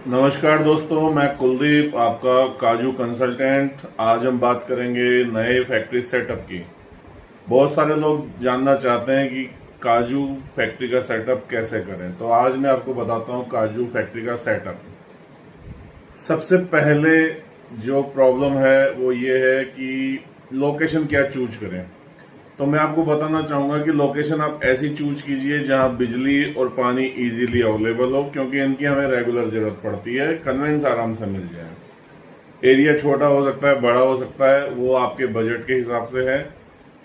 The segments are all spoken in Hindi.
नमस्कार दोस्तों, मैं कुलदीप आपका काजू कंसल्टेंट। आज हम बात करेंगे नए फैक्ट्री सेटअप की। बहुत सारे लोग जानना चाहते हैं कि काजू फैक्ट्री का सेटअप कैसे करें, तो आज मैं आपको बताता हूं काजू फैक्ट्री का सेटअप। सबसे पहले जो प्रॉब्लम है वो ये है कि लोकेशन क्या चूज करें। तो मैं आपको बताना चाहूंगा कि लोकेशन आप ऐसी चूज कीजिए जहां बिजली और पानी इजीली अवेलेबल हो, क्योंकि इनकी हमें रेगुलर जरूरत पड़ती है। कन्वेंस आराम से मिल जाए। एरिया छोटा हो सकता है, बड़ा हो सकता है, वो आपके बजट के हिसाब से है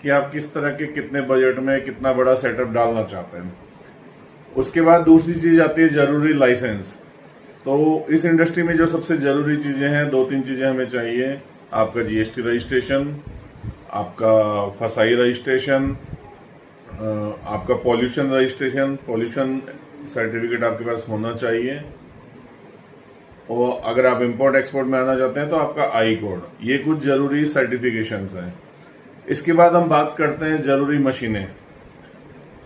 कि आप किस तरह के कितने बजट में कितना बड़ा सेटअप डालना चाहते हैं। उसके बाद दूसरी चीज आती है जरूरी लाइसेंस। तो इस इंडस्ट्री में जो सबसे जरूरी चीजें हैं, दो तीन चीजें हमें चाहिए। आपका जीएसटी रजिस्ट्रेशन, आपका फसाई रजिस्ट्रेशन, आपका पॉल्यूशन रजिस्ट्रेशन, पॉल्यूशन सर्टिफिकेट आपके पास होना चाहिए। और अगर आप इंपोर्ट एक्सपोर्ट में आना चाहते हैं तो आपका आई कोड। ये कुछ जरूरी सर्टिफिकेशंस हैं। इसके बाद हम बात करते हैं जरूरी मशीनें।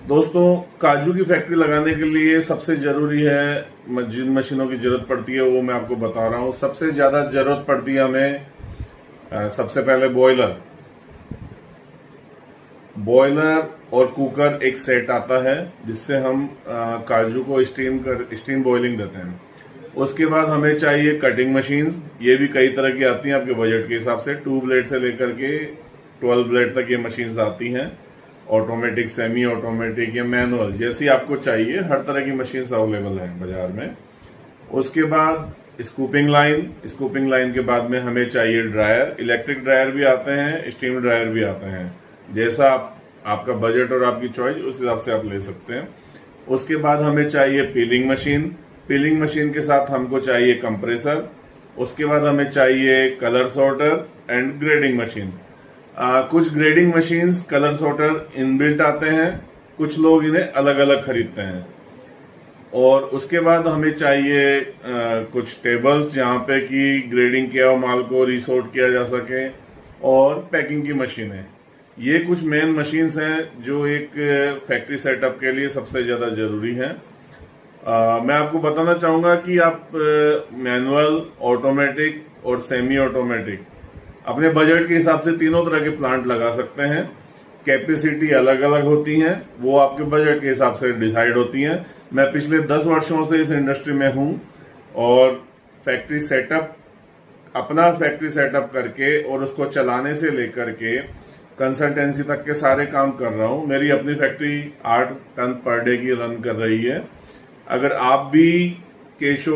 दोस्तों, काजू की फैक्ट्री लगाने के लिए सबसे जरूरी है, जिन मशीनों की जरूरत पड़ती है वो मैं आपको बता रहा हूं। सबसे ज्यादा जरूरत पड़ती है हमें सबसे पहले बॉयलर और कुकर एक सेट आता है, जिससे हम काजू को स्टीम बॉइलिंग देते हैं। उसके बाद हमें चाहिए कटिंग मशीन्स। ये भी कई तरह की आती हैं आपके बजट के हिसाब से। 2 ब्लेड से लेकर के 12 ब्लेड तक ये मशीन्स आती हैं। ऑटोमेटिक, सेमी ऑटोमेटिक या मैनुअल, जैसी आपको चाहिए, हर तरह की मशीन्स अवेलेबल है बाजार में। उसके बाद स्कूपिंग लाइन के बाद में हमें चाहिए ड्रायर। इलेक्ट्रिक ड्रायर भी आते हैं, स्टीम ड्रायर भी आते हैं। जैसा आपका बजट और आपकी चॉइस, उस हिसाब से आप ले सकते हैं। उसके बाद हमें चाहिए पीलिंग मशीन के साथ हमको चाहिए कंप्रेसर। उसके बाद हमें चाहिए colour sorter and grading machine. कुछ grading machines, colour sorter inbuilt आते हैं, कुछ लोग इन्हें अलग अलग खरीदते हैं। और उसके बाद हमें चाहिए कुछ टेबल्स, जहां पे कि ग्रेडिंग किया हुआ माल को रिसोर्ट किया जा सके, और पैकिंग की मशीनें। ये कुछ मेन मशीन्स हैं जो एक फैक्ट्री सेटअप के लिए सबसे ज्यादा जरूरी हैं। मैं आपको बताना चाहूंगा कि आप मैनुअल, ऑटोमेटिक और सेमी ऑटोमेटिक अपने बजट के हिसाब से तीनों तरह के प्लांट लगा सकते हैं। कैपेसिटी अलग अलग होती हैं, वो आपके बजट के हिसाब से डिसाइड होती हैं। मैं पिछले 10 वर्षों से इस इंडस्ट्री में हूं और अपना फैक्ट्री सेटअप करके और उसको चलाने से लेकर के कंसल्टेंसी तक के सारे काम कर रहा हूं। मेरी अपनी फैक्ट्री 8 टन पर डे की रन कर रही है। अगर आप भी केशो